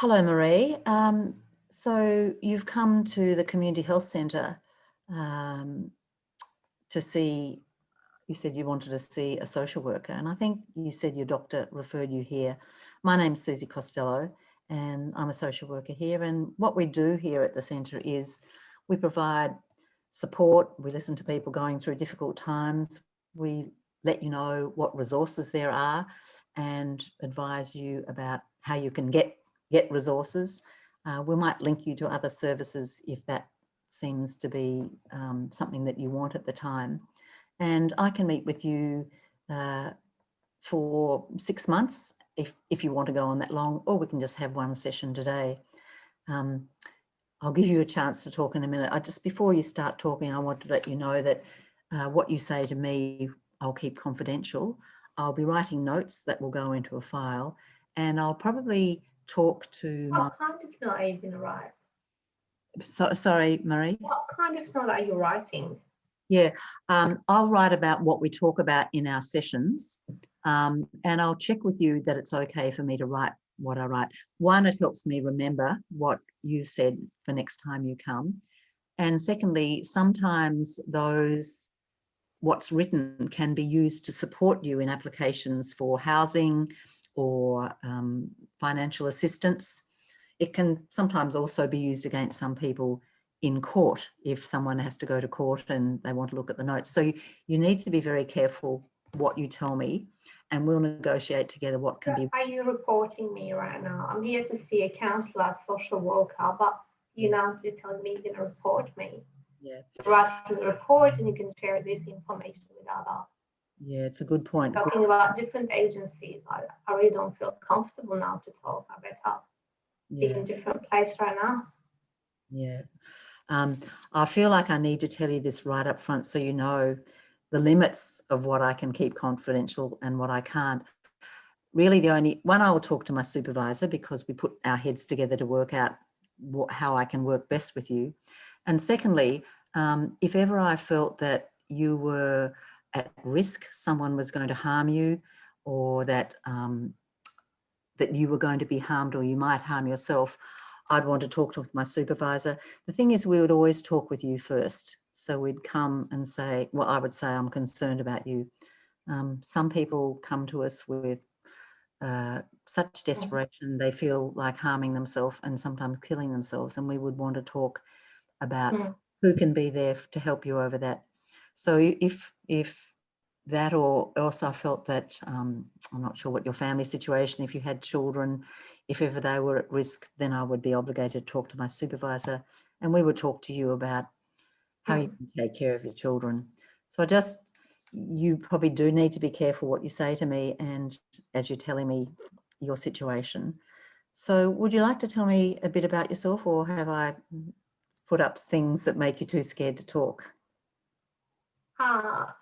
Hello, Marie. So you've come to the Community Health Centre to see, you said you wanted to see a social worker, and I think you said your doctor referred you here. My name's Susie Costello, and I'm a social worker here. And what we do here at the centre is we provide support. We listen to people going through difficult times. We let you know what resources there are and advise you about how you can get resources. We might link you to other services if that seems to be something that you want at the time. And I can meet with you for 6 months if you want to go on that long, or we can just have one session today. I'll give you a chance to talk in a minute. Just before you start talking, I want to let you know that what you say to me, I'll keep confidential. I'll be writing notes that will go into a file, and I'll probably talk to What kind of note are you going to write? Sorry, Marie. What kind of note are you writing? Yeah, I'll write about what we talk about in our sessions, and I'll check with you that it's okay for me to write what I write. One, it helps me remember what you said for next time you come. And secondly, sometimes what's written can be used to support you in applications for housing or financial assistance. It can sometimes also be used against some people in court if someone has to go to court and they want to look at the notes. So you need to be very careful what you tell me, and we'll negotiate together what can be. Are you reporting me right now? I'm here to see a counsellor, social worker, but you're telling me you're going to report me. Yeah. You're writing the report and you can share this information with others. Yeah, it's a good point. Talking about different agencies, I really don't feel comfortable now to talk. I better be in a different place right now. Yeah. I feel like I need to tell you this right up front so you know the limits of what I can keep confidential and what I can't. Really, the only one, I will talk to my supervisor because we put our heads together to work out how I can work best with you. And secondly, if ever I felt that you were at risk, someone was going to harm you, or that that you were going to be harmed or you might harm yourself, I'd want to talk with my supervisor. The thing is, we would always talk with you first. So we'd come and say, well, I would say, I'm concerned about you. Some people come to us with such desperation, they feel like harming themselves and sometimes killing themselves. And we would want to talk about who can be there to help you over that. So if that, or else I felt that, I'm not sure what your family situation, if you had children, if ever they were at risk, then I would be obligated to talk to my supervisor, and we would talk to you about how you can take care of your children. So you probably do need to be careful what you say to me, and as you're telling me your situation. So would you like to tell me a bit about yourself, or have I put up things that make you too scared to talk?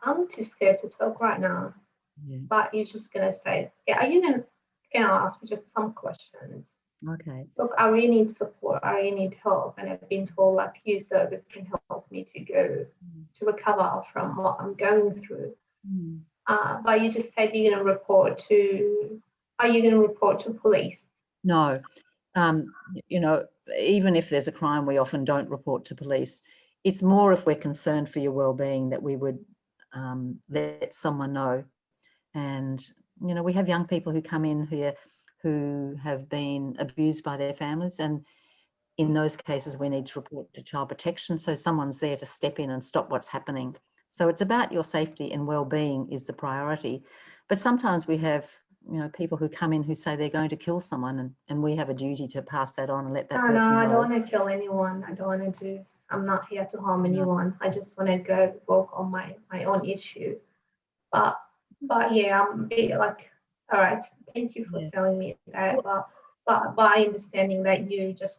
I'm too scared to talk right now. Yeah. But you're just going to say, are you going to ask me just some questions? Okay. Look, I really need support. I really need help. And I've been told like your service can help me to go to recover from what I'm going through. But you just said you're going to report to, are you going to report to police? No. Even if there's a crime, we often don't report to police. It's more if we're concerned for your well-being that we would let someone know. And, we have young people who come in here who have been abused by their families. And in those cases, we need to report to child protection. So someone's there to step in and stop what's happening. So it's about your safety and well-being is the priority. But sometimes we have, people who come in who say they're going to kill someone, and we have a duty to pass that on and let that person know. No, I don't want to kill anyone. I don't want to do, I'm not here to harm anyone. I just want to go work on my own issue. But yeah, I'm a bit like, all right, thank you for telling me that. But by understanding that you just,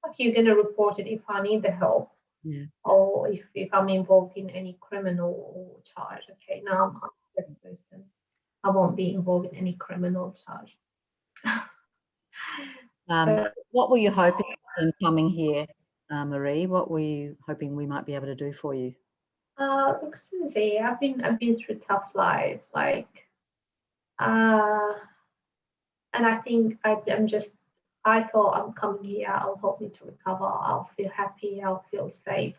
like, you're going to report it if I need the help. Yeah. Or if I'm involved in any criminal charge. Okay, now I'm a person. I won't be involved in any criminal charge. What were you hoping in coming here, Marie? What were you hoping we might be able to do for you? Look, Susie, I've been through a tough life, like, and I think I I thought I'm coming here, I'll help me to recover, I'll feel happy, I'll feel safe.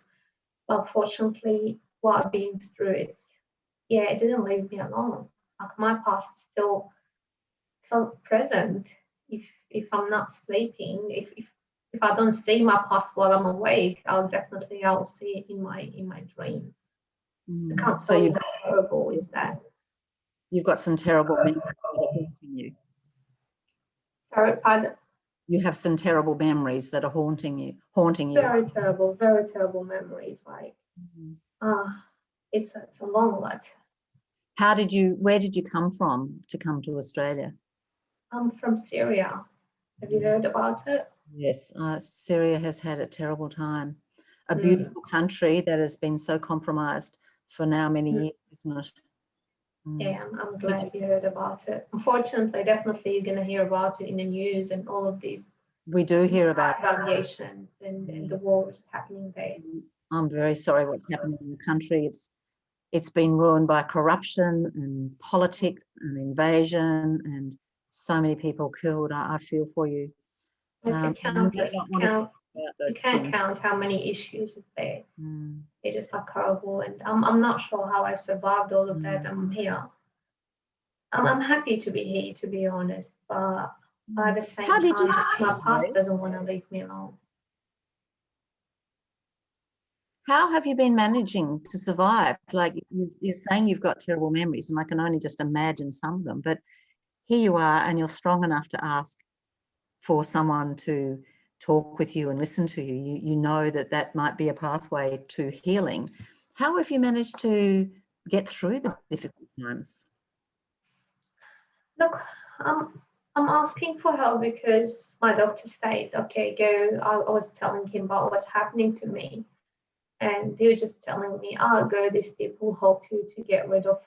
But unfortunately, what I've been through, it didn't leave me alone. Like my past is still present. If I'm not sleeping, if I don't see my past while I'm awake, I'll see it in my dream. I can't So tell you how horrible is that. you've got some terrible memories that are haunting you. Sorry, pardon. You have some terrible memories that are haunting you. Very terrible memories. Like, it's a long lot. Where did you come from to come to Australia? I'm from Syria. Have you heard about it? Yes, Syria has had a terrible time. A beautiful country that has been so compromised for now many years, isn't it? Yeah, I'm glad you heard about it. Unfortunately, definitely you're going to hear about it in the news and all of these. We do hear about evaluations and the wars happening there. I'm very sorry what's happening in the country. It's been ruined by corruption and politics and invasion and so many people killed. I feel for you. It's countless. You can't count how many issues is there. They're just like horrible, and I'm not sure how I survived all of that. I'm here. I'm happy to be here, to be honest, but at the same time, just my past doesn't want to leave me alone. How have you been managing to survive? Like you're saying you've got terrible memories, and I can only just imagine some of them, but here you are and you're strong enough to ask for someone to talk with you and listen to you. You know that might be a pathway to healing. How have you managed to get through the difficult times? Look, I'm asking for help because my doctor said, okay, go. I was telling him about what's happening to me. And he was just telling me, go, this tip will help you to get rid of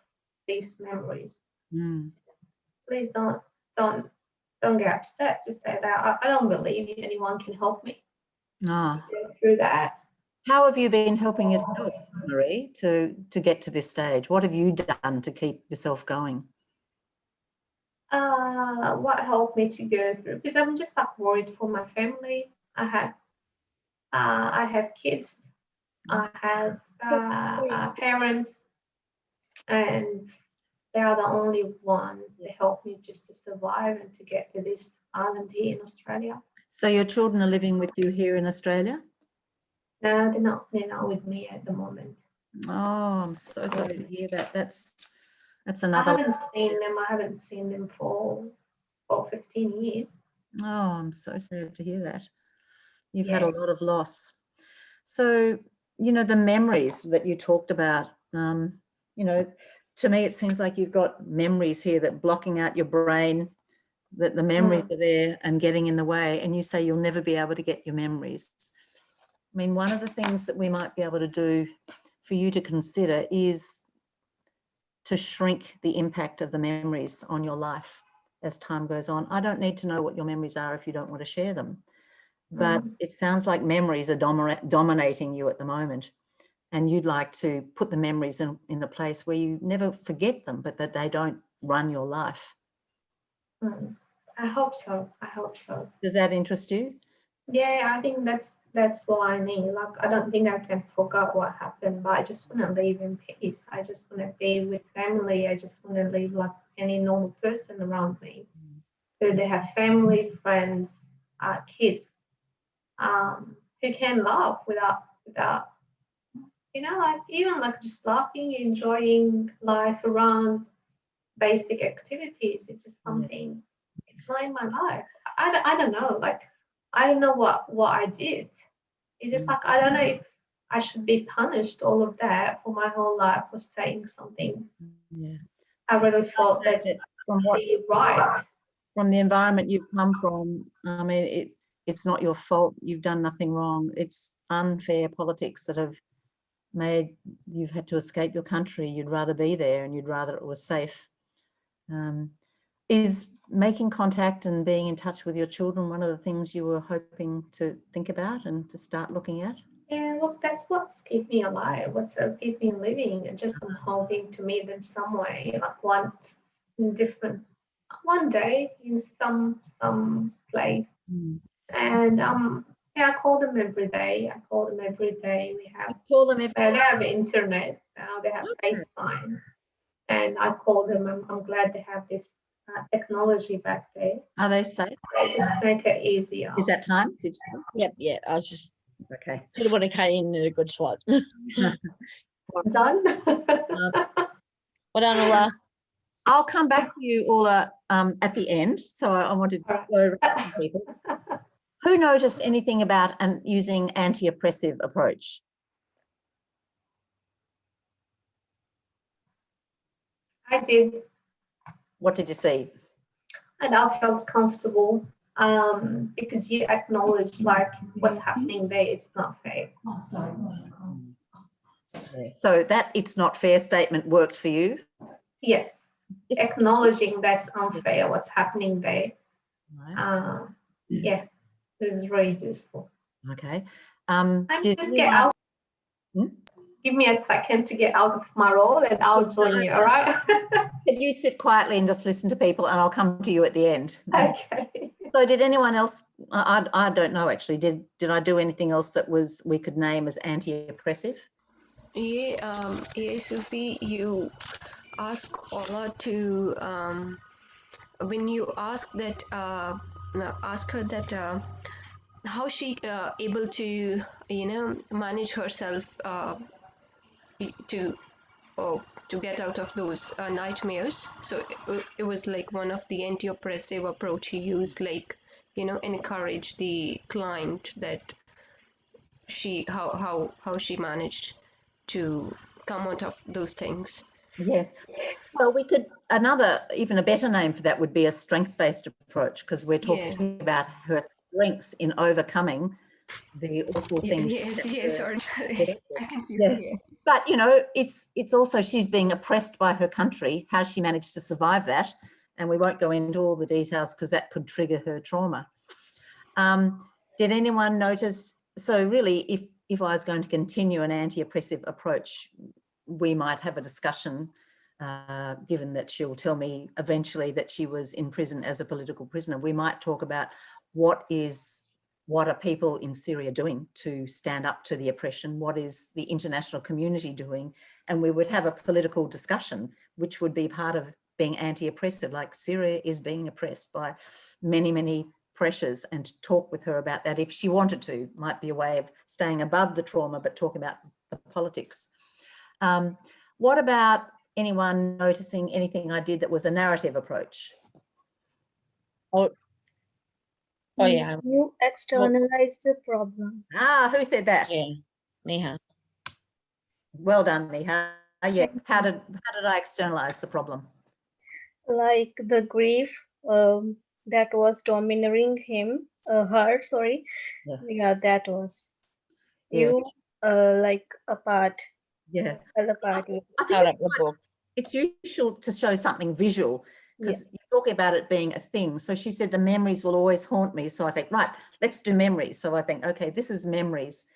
these memories. Please don't get upset to say that. I don't believe anyone can help me go through that. How have you been helping yourself, Marie, to get to this stage? What have you done to keep yourself going? What helped me to go through? Because I'm just like worried for my family. I have kids. I have parents, and they are the only ones that help me just to survive and to get to this island here in Australia. So your children are living with you here in Australia? No, they're not with me at the moment. Oh, I'm so sorry to hear that. That's another. I haven't seen them for 15 years. Oh, I'm so sad to hear that. You've had a lot of loss. So, the memories that you talked about, to me, it seems like you've got memories here that blocking out your brain, that the memories are there and getting in the way. And you say you'll never be able to get your memories. I mean, one of the things that we might be able to do for you to consider is to shrink the impact of the memories on your life as time goes on. I don't need to know what your memories are if you don't want to share them. But it sounds like memories are dominating you at the moment, and you'd like to put the memories in a place where you never forget them, but that they don't run your life. I hope so. Does that interest you? Yeah, I think that's what I need. Like, I don't think I can forget what happened, but I just want to live in peace. I just want to be with family. I just want to live like any normal person around me. So they have family, friends, kids, who can laugh without like even like just laughing, enjoying life around basic activities. It's just something. It's not in my life. I don't know. Like, I don't know what I did. It's just like, I don't know if I should be punished all of that for my whole life for saying something. Yeah. I really felt that from what you're right. From the environment you've come from, I mean, it's not your fault. You've done nothing wrong. It's unfair politics that have made you've had to escape your country. You'd rather be there and you'd rather it was safe. Is making contact and being in touch with your children one of the things you were hoping to think about and to start looking at? Yeah, look, that's what's kept me alive. What's kept me living, and just I'm hoping to meet them some way, like one day in some place. And yeah, I call them every day. We have Call them every they have internet now. They have FaceTime, and I call them. I'm glad they have this technology back there. Are they safe? They just make it easier. Is that time? Did you say? Yep, yeah. I was just Okay. didn't want to cut in a good spot. Done. Well done, Ola. I'll come back to you, Oula, at the end. So I wanted to go around to people. Who noticed anything about using anti-oppressive approach? I did, What did you see? and I felt comfortable because you acknowledge like what's happening there. It's not fair. Oh, sorry. So that "it's not fair" statement worked for you? Yes, acknowledging that's unfair, what's happening there. Yeah, this is really useful. Okay. Just get out. Give me a second to get out of my role and I'll join you, all right? Could you sit quietly and just listen to people, and I'll come to you at the end? Okay. So did anyone else, I don't know actually, did I do anything else that we could name as anti-oppressive? Yeah, Susie, you ask Ola to when you ask that ask her that how she able to manage herself to to get out of those nightmares. So it was like one of the anti-oppressive approach he used, like encourage the client that she how she managed to come out of those things. Yes. Well, we could, even a better name for that would be a strength-based approach, because we're talking about her strengths in overcoming the awful things. Yes, sorry. Yeah. But it's also, she's being oppressed by her country. How she managed to survive that, and we won't go into all the details because that could trigger her trauma. Did anyone notice? So really, if I was going to continue an anti-oppressive approach, we might have a discussion, given that she'll tell me eventually that she was in prison as a political prisoner. We might talk about what are people in Syria doing to stand up to the oppression? What is the international community doing? And we would have a political discussion, which would be part of being anti-oppressive, like Syria is being oppressed by many, many pressures, and to talk with her about that if she wanted to. Might be a way of staying above the trauma, but talk about the politics. What about anyone noticing anything I did that was a narrative approach? Oh yeah. You externalize the problem. Who said that? Yeah, Neha. Well done, Neha. Yeah. How did I externalize the problem? Like the grief that was domineering her, sorry. Yeah, that was. You like apart. Yeah. Apart. I think it's useful to show something visual, because you're talking about it being a thing. So she said the memories will always haunt me. So I think, right, let's do memories. So I think, okay, this is memories.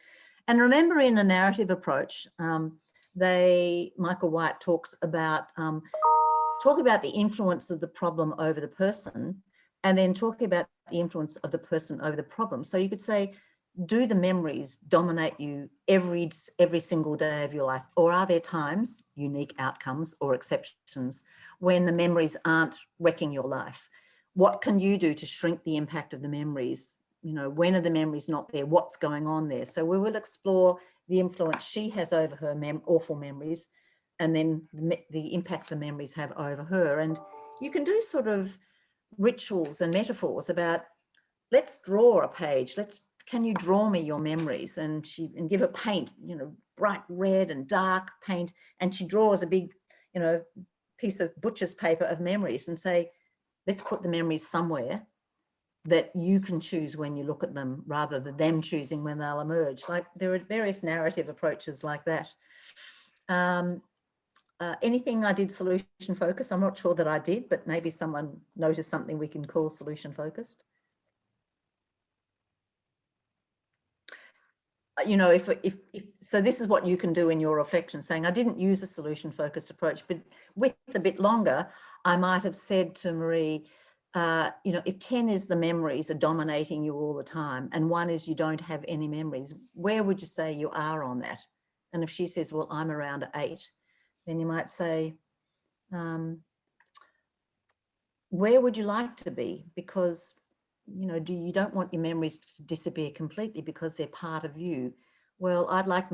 And remember, in a narrative approach, Michael White talks about the influence of the problem over the person, and then talking about the influence of the person over the problem. So you could say, do the memories dominate you every single day of your life? Or are there times, unique outcomes or exceptions, when the memories aren't wrecking your life? What can you do to shrink the impact of the memories? When are the memories not there? What's going on there? So we will explore the influence she has over her awful memories, and then the impact the memories have over her. And you can do sort of rituals and metaphors about, let's draw a page. Can you draw me your memories? And give her paint, bright red and dark paint. And she draws a big, piece of butcher's paper of memories, and say, let's put the memories somewhere that you can choose when you look at them, rather than them choosing when they'll emerge. Like, there are various narrative approaches like that. Anything I did solution focused? I'm not sure that I did, but maybe someone noticed something we can call solution focused. So this is what you can do in your reflection, saying, I didn't use a solution focused approach, but with a bit longer, I might have said to Marie, you know, if 10 is the memories are dominating you all the time and 1 is you don't have any memories, where would you say you are on that? And if she says, well, I'm around 8, then you might say, where would you like to be? Because, you know, you don't want your memories to disappear completely because they're part of you. Well, I'd like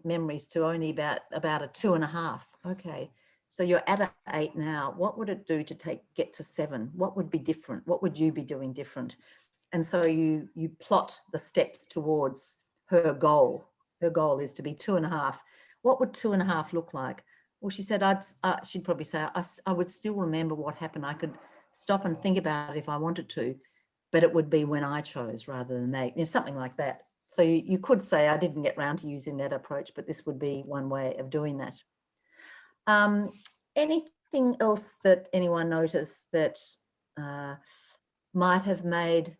memories to only about a 2.5. Okay. So you're at an 8 now. What would it do to get to 7? What would be different? What would you be doing different? And so you plot the steps towards her goal. Her goal is to be 2.5. What would 2.5 look like? Well, she said, she'd probably say, I would still remember what happened. I could stop and think about it if I wanted to, but it would be when I chose rather than they, you know, something like that. So you could say, I didn't get round to using that approach, but this would be one way of doing that. Anything else that anyone noticed that might have made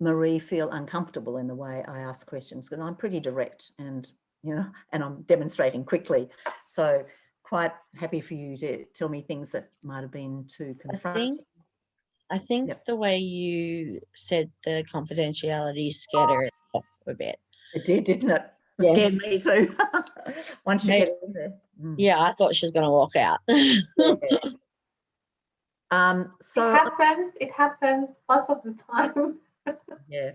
Marie feel uncomfortable in the way I ask questions? Because I'm pretty direct and, you know, and I'm demonstrating quickly. So quite happy for you to tell me things that might have been too confronting. I think Yep. the way you said the confidentiality scared her off a bit. It did, didn't it? It Yeah. scared me too. Once you get in there. Yeah, I thought she was going to walk out. Yeah. So it happens most of the time. yeah.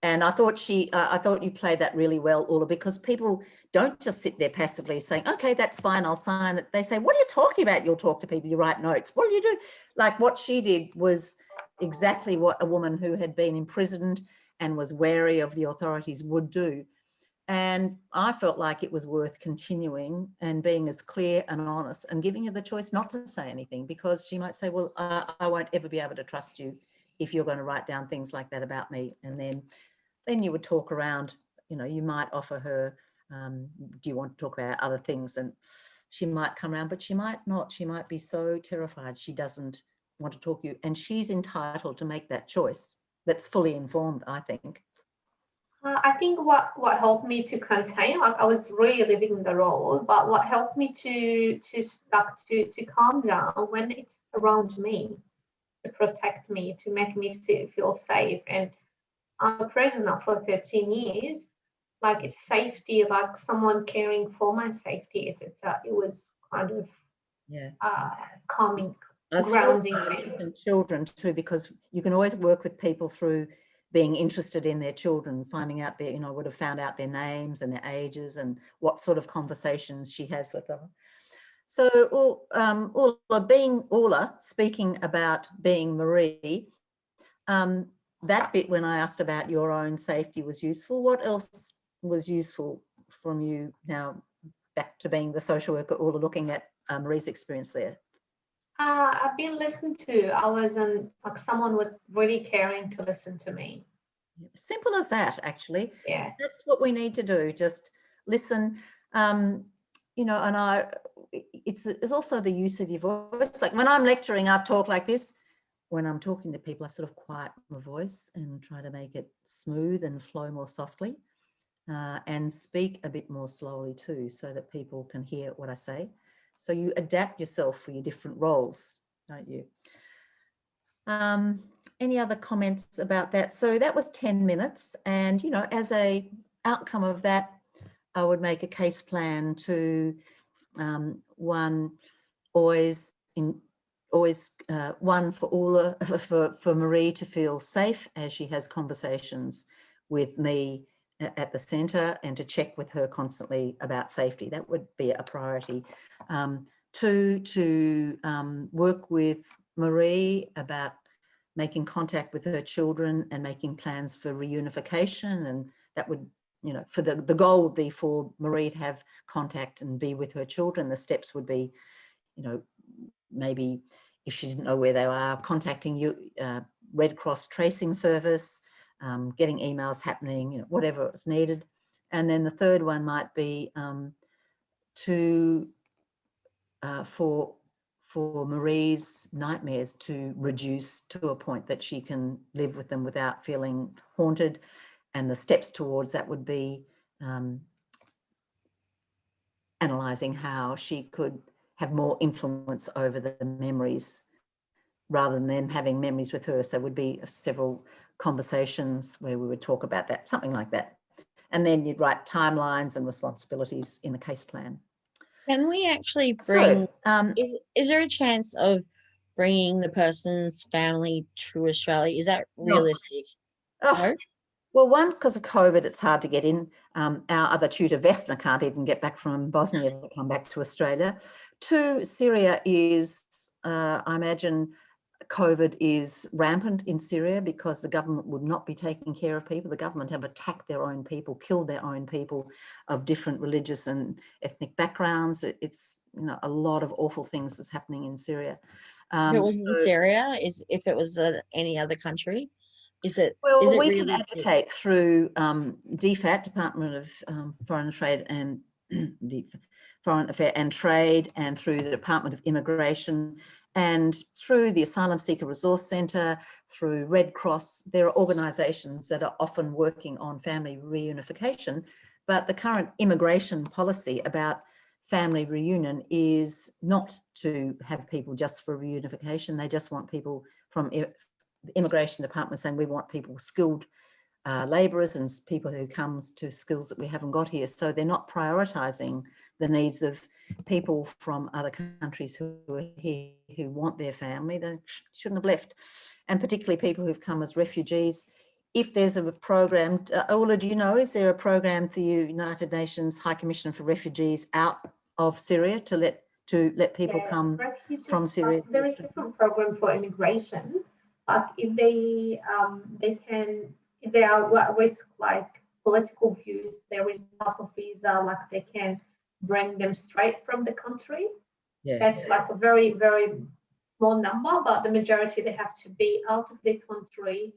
And I thought you played that really well, Oula, because people don't just sit there passively saying, okay, that's fine, I'll sign it. They say, what are you talking about? You'll talk to people, you write notes. What do you do? Like what she did was exactly what a woman who had been imprisoned and was wary of the authorities would do. And I felt like it was worth continuing and being as clear and honest and giving her the choice not to say anything, because she might say, well, I won't ever be able to trust you if you're going to write down things like that about me. And then you would talk around, you know, you might offer her, do you want to talk about other things? And she might come around, but she might not. She might be so terrified she doesn't want to talk to you. And she's entitled to make that choice. That's fully informed, I think. I think what helped me to contain, like I was really living the role, but what helped me to calm down when it's around me, to protect me, to make me feel safe. And I'm a prisoner for 13 years. Like it's safety, like someone caring for my safety. It was kind of calming, grounding me. And children too, because you can always work with people through being interested in their children, finding out their, you know, would have found out their names and their ages and what sort of conversations she has with them. So Oula, speaking about being Marie, that bit when I asked about your own safety was useful. What else was useful from you now back to being the social worker, Oula, looking at Marie's experience there? I've been listened to. I wasn't like someone was really caring to listen to me. Simple as that, actually. Yeah. That's what we need to do. Just listen. You know, and it's also the use of your voice. Like when I'm lecturing, I talk like this. When I'm talking to people, I sort of quiet my voice and try to make it smooth and flow more softly, and speak a bit more slowly too, so that people can hear what I say. So you adapt yourself for your different roles, don't you? Any other comments about that? So that was 10 minutes. And, you know, as a outcome of that, I would make a case plan to one for Oula, for Marie to feel safe as she has conversations with me at the centre, and to check with her constantly about safety. That would be a priority. 2, to work with Marie about making contact with her children and making plans for reunification. And that would, you know, for the goal would be for Marie to have contact and be with her children. The steps would be, you know, maybe if she didn't know where they are, contacting you, Red Cross tracing service, getting emails happening, you know, whatever is needed. And then the third one might be for Marie's nightmares to reduce to a point that she can live with them without feeling haunted. And the steps towards that would be analysing how she could have more influence over the memories rather than them having memories with her. So it would be several conversations where we would talk about that, something like that. And then you'd write timelines and responsibilities in the case plan. Can we actually bring, So, is there a chance of bringing the person's family to Australia? Is that realistic? Oh, well, one, because of COVID, it's hard to get in. Our other tutor, Vesna, can't even get back from Bosnia to come back to Australia. 2, Syria is, I imagine, COVID is rampant in Syria because the government would not be taking care of people. The government have attacked their own people, killed their own people of different religious and ethnic backgrounds. It's, you know, a lot of awful things is happening in Syria. If it was in Syria, if it was any other country, is it? Well, is it we realistic? can advocate through DFAT, Department of Foreign Trade and Foreign Affairs and Trade, and through the Department of Immigration, and through the Asylum Seeker Resource Centre, through Red Cross. There are organisations that are often working on family reunification, but the current immigration policy about family reunion is not to have people just for reunification. They just want people from the Immigration Department saying we want people skilled labourers and people who come to skills that we haven't got here. So they're not prioritising the needs of people from other countries who are here, who want their family. They shouldn't have left. And particularly people who've come as refugees. If there's a program, Oula, do you know, is there a program for the United Nations High Commissioner for Refugees out of Syria to let people come from Syria? There is a different program for immigration, but if they can, if they are at risk, like political views, there is a type of visa, like they can bring them straight from the country. Yeah. That's like a very, very small number, but the majority, they have to be out of their country,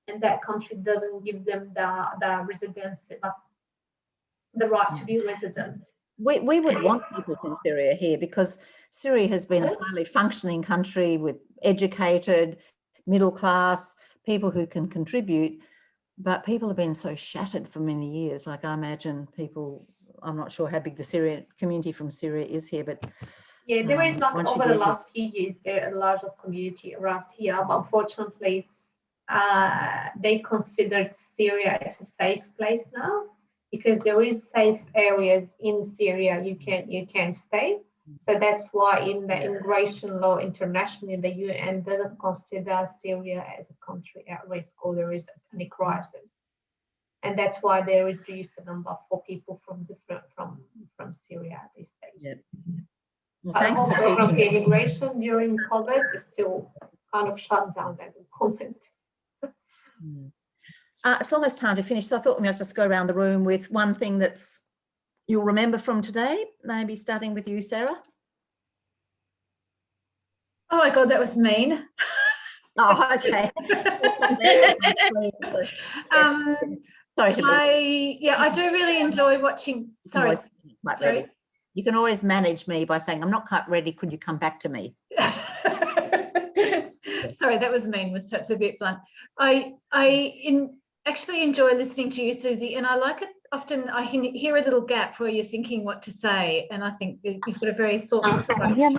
and that country doesn't give them the residency, the right to be resident. We would want people from Syria here because Syria has been a highly functioning country with educated, middle class, people who can contribute, but people have been so shattered for many years. Like I imagine people, I'm not sure how big the Syrian community from Syria is here, but yeah, there is like over the last few years, there a large community around here, but unfortunately, they considered Syria as a safe place now, because there is safe areas in Syria you can stay. So that's why in the immigration law internationally, the UN doesn't consider Syria as a country at risk or there is any crisis. And that's why they reduce the number for people from Syria at this stage. Yeah. Well, thanks for teaching teaching us. Immigration during COVID is still kind of shut down at the moment. It's almost time to finish, so I thought we might just go around the room with one thing that's you'll remember from today, maybe starting with you, Sarah. Oh my God, that was mean. Oh, okay. Sorry I do really enjoy watching. Sorry. You can always manage me by saying, I'm not quite ready, could you come back to me? Sorry, that was mean, was perhaps a bit blunt. I actually enjoy listening to you, Susie, and I like it. Often I can hear a little gap where you're thinking what to say, and I think that you've got a very thoughtful approach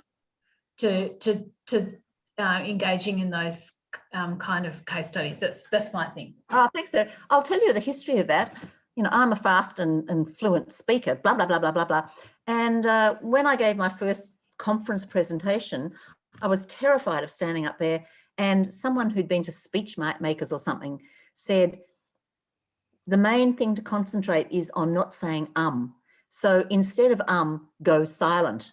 to engaging in those kind of case studies. That's my thing. Oh, thanks, Sarah. I'll tell you the history of that. You know, I'm a fast and fluent speaker, blah, blah, blah, blah, blah, blah. And when I gave my first conference presentation, I was terrified of standing up there, and someone who'd been to speech makers or something said, the main thing to concentrate is on not saying So instead of go silent.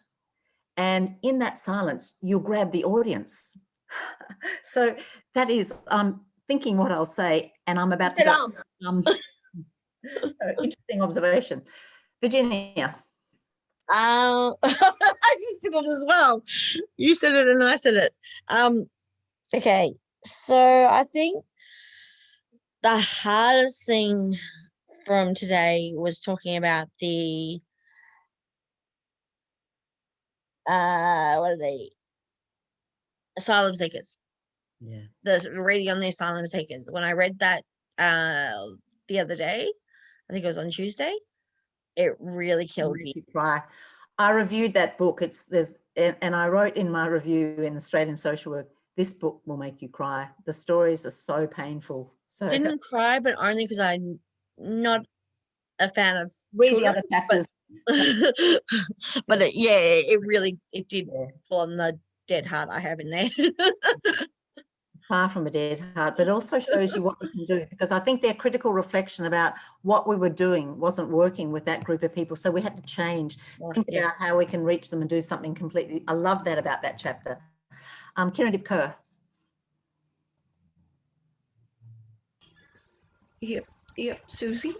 And in that silence, you'll grab the audience. So that is, I'm thinking what I'll say, and I'm about to go. Interesting observation. Virginia. I just did it as well. You said it and I said it. Okay, so I think the hardest thing from today was talking about the what are they? Asylum seekers. Yeah. The reading on the asylum seekers. When I read that the other day, I think it was on Tuesday, it really killed me. Cry. I reviewed that book. And I wrote in my review in Australian Social Work this book will make you cry. The stories are so painful. So Didn't cry, but only because I'm not a fan of read the children, other chapters. but it really did Yeah. pull on the dead heart I have in there. Far from a dead heart, but also shows you what we can do, because I think their critical reflection about what we were doing wasn't working with that group of people. So we had to change, think about how we can reach them and do something completely. I love that about that chapter. Kirandeep Kaur. Yep, Susie.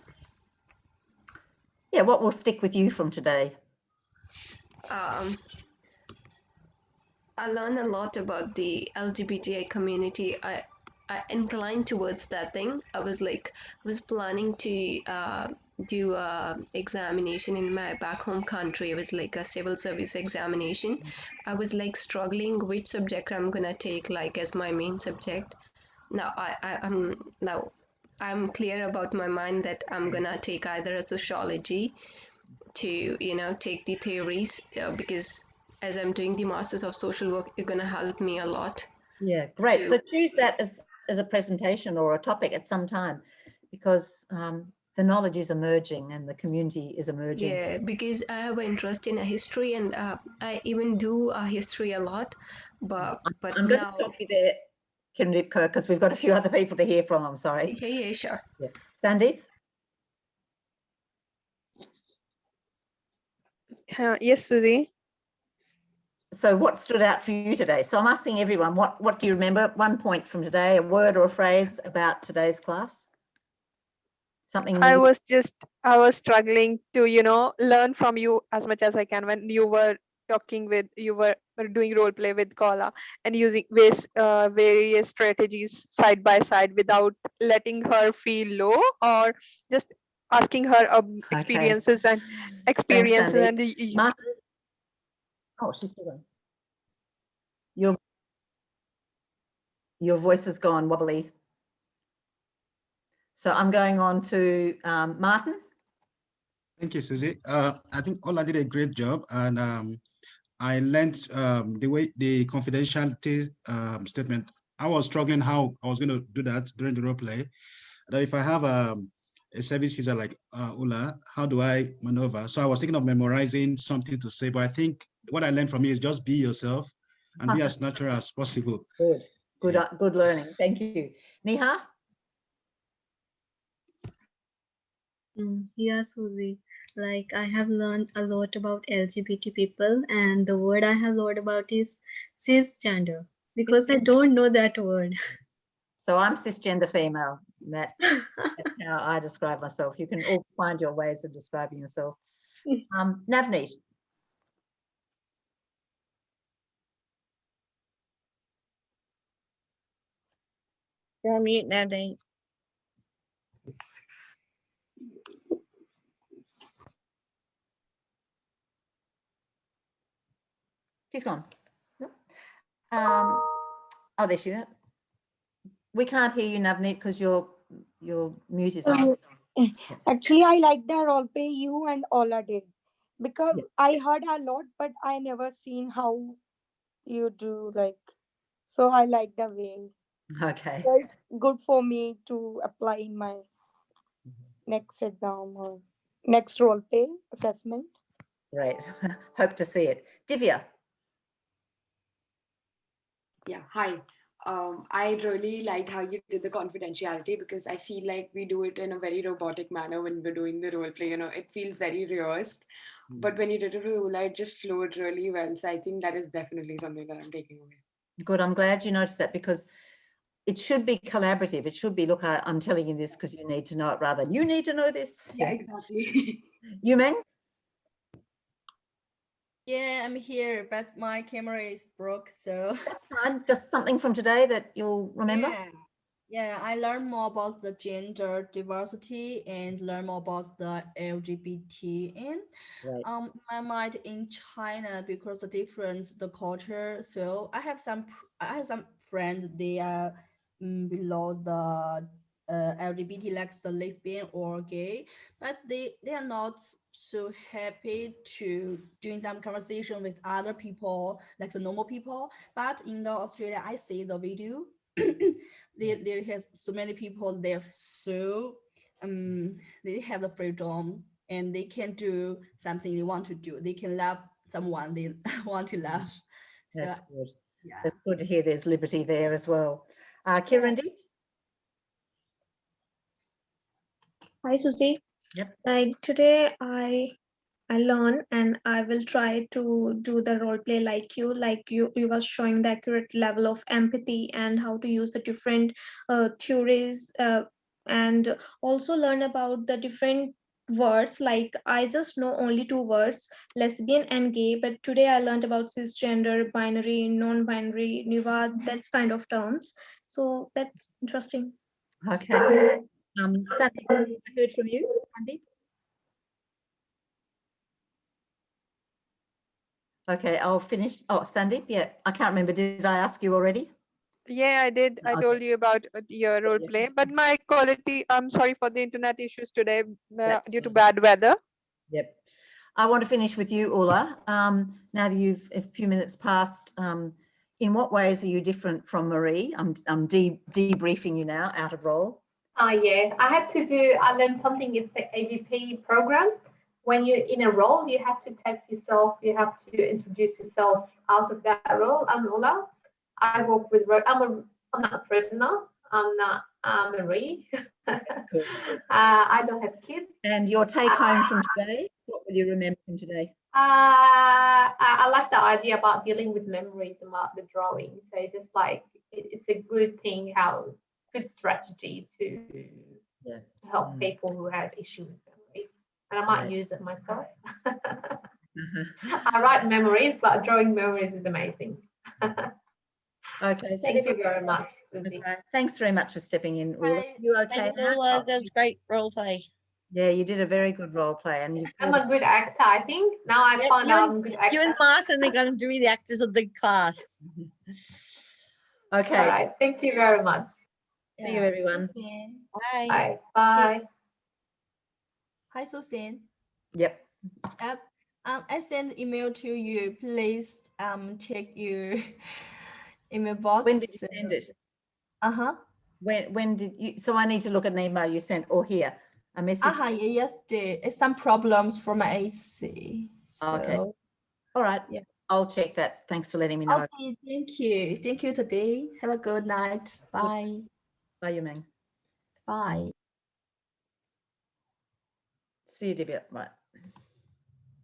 Yeah, what will stick with you from today? I learned a lot about the LGBTI community. I inclined towards that thing. I was planning to do a examination in my back home country. It was like a civil service examination. I was like struggling which subject I'm gonna take like as my main subject. Now I'm clear about my mind that I'm gonna take either a sociology to take the theories because as I'm doing the masters of social work, it's gonna help me a lot. Yeah, great. So choose that as a presentation or a topic at some time, because the knowledge is emerging and the community is emerging. Yeah, because I have an interest in a history, and I even do a history a lot. But I'm going to stop you there, Kirandeep Kaur, because we've got a few other people to hear from. I'm sorry. Yeah, sure. Yeah. Sandeep? Yes, Susie. So what stood out for you today? So I'm asking everyone, what do you remember? 1 point from today, a word or a phrase about today's class? Something new? I was struggling to, learn from you as much as I can when you were you were doing role play with Kola and using various strategies side by side without letting her feel low, or just asking her experiences and experiences. Sandeep. And Martin? Oh, she's still going. Your voice has gone wobbly. So I'm going on to Martin. Thank you, Susie. I think Ola did a great job, and I learned the way the confidentiality statement. I was struggling how I was going to do that during the role play. That if I have a service user like Ola, how do I maneuver? So I was thinking of memorizing something to say, but I think what I learned from you is just be yourself and be as natural as possible. Good learning. Thank you. Neha? Yeah, Susie. Like I have learned a lot about LGBT people, and the word I have learned about is cisgender, because I don't know that word. So I'm cisgender female. That's how I describe myself. You can all find your ways of describing yourself. Navneet. You're on mute, Navneet. She's gone. No. Oh, there she is. We can't hear you, Navneet, because your mute is on. Actually, I like the role play you and Ola did, because I heard a lot, but I never seen how you do, like, so I like the way. Okay. So it's good for me to apply in my next exam or next role play assessment. Great. Hope to see it. Divya. Yeah, hi. I really liked how you did the confidentiality, because I feel like we do it in a very robotic manner when we're doing the role play. It feels very rehearsed. But when you did it with Oula, it just flowed really well. So I think that is definitely something that I'm taking away. Good. I'm glad you noticed that, because it should be collaborative. It should be, look, I'm telling you this because you need to know it, rather than you need to know this. Yeah, exactly. You, Meng? Yeah, I'm here, but my camera is broke, so. That's fine. Just something from today that you'll remember? Yeah, I learned more about the gender diversity and learn more about the LGBT and my mind in China, because the difference, the culture. So I have some friends, they are below the LGBT, like the lesbian or gay, but they are not so happy to doing some conversation with other people, like the normal people. But in the Australia, I see the video. There has so many people. They're so they have the freedom and they can do something they want to do. They can love someone they want to love. That's So good. yeah. It's good to hear there's liberty there as well. Kirandi? Hi, Susie. Yep. Like today, I learn and I will try to do the role play like you were showing the accurate level of empathy and how to use the different theories and also learn about the different words. Like I just know only two words, lesbian and gay, but today I learned about cisgender, binary, non-binary, nuva, that's kind of terms. So that's interesting. Okay. Sandy, I heard from you, Sandy. Okay, I'll finish. Oh, Sandeep, yeah, I can't remember. Did I ask you already? Yeah, I did. I Okay. told you about your role Yeah, play, that's but good. my quality, I'm sorry for the internet issues today That's due to fine. bad weather. Yep. I want to finish with you, Oula. Now that you've a few minutes passed, in what ways are you different from Marie? I'm debriefing you now, out of role. Yeah, I learned something. It's the AVP program. When you're in a role, you have to tap yourself, you have to introduce yourself out of that role. I'm Ola. I work with, I'm not a prisoner. I'm not Marie. Good, good. I don't have kids. And your take home from today, what will you remember from today? I like the idea about dealing with memories about the drawing. So just like, it's a good thing, good strategy to help people who has issue with memories. And I might use it myself. I write memories, but drawing memories is amazing. Okay, Thank you very much, Susie. Okay. Thanks very much for stepping in, Oula. You okay? Thanks, now? Oula. That's great role play. Yeah, you did a very good role play, and I'm a good actor, I think. Now I find out I'm a good actor. You and Martin are going to be the actors of the class. Okay. All right. Thank you very much. See you, everyone. Bye. Bye. Bye. Hi, Susan. Yep. I sent email to you. Please check your email box. When did you send it? Uh-huh. When did you? So I need to look at an email you sent, or here a message. Yeah, yesterday. It's some problems for my AC. So, okay. All right. Yeah. I'll check that. Thanks for letting me know. Okay. Thank you. Thank you today. Have a good night. Bye. Bye, Yumeng. Bye. See you, Divya. Right.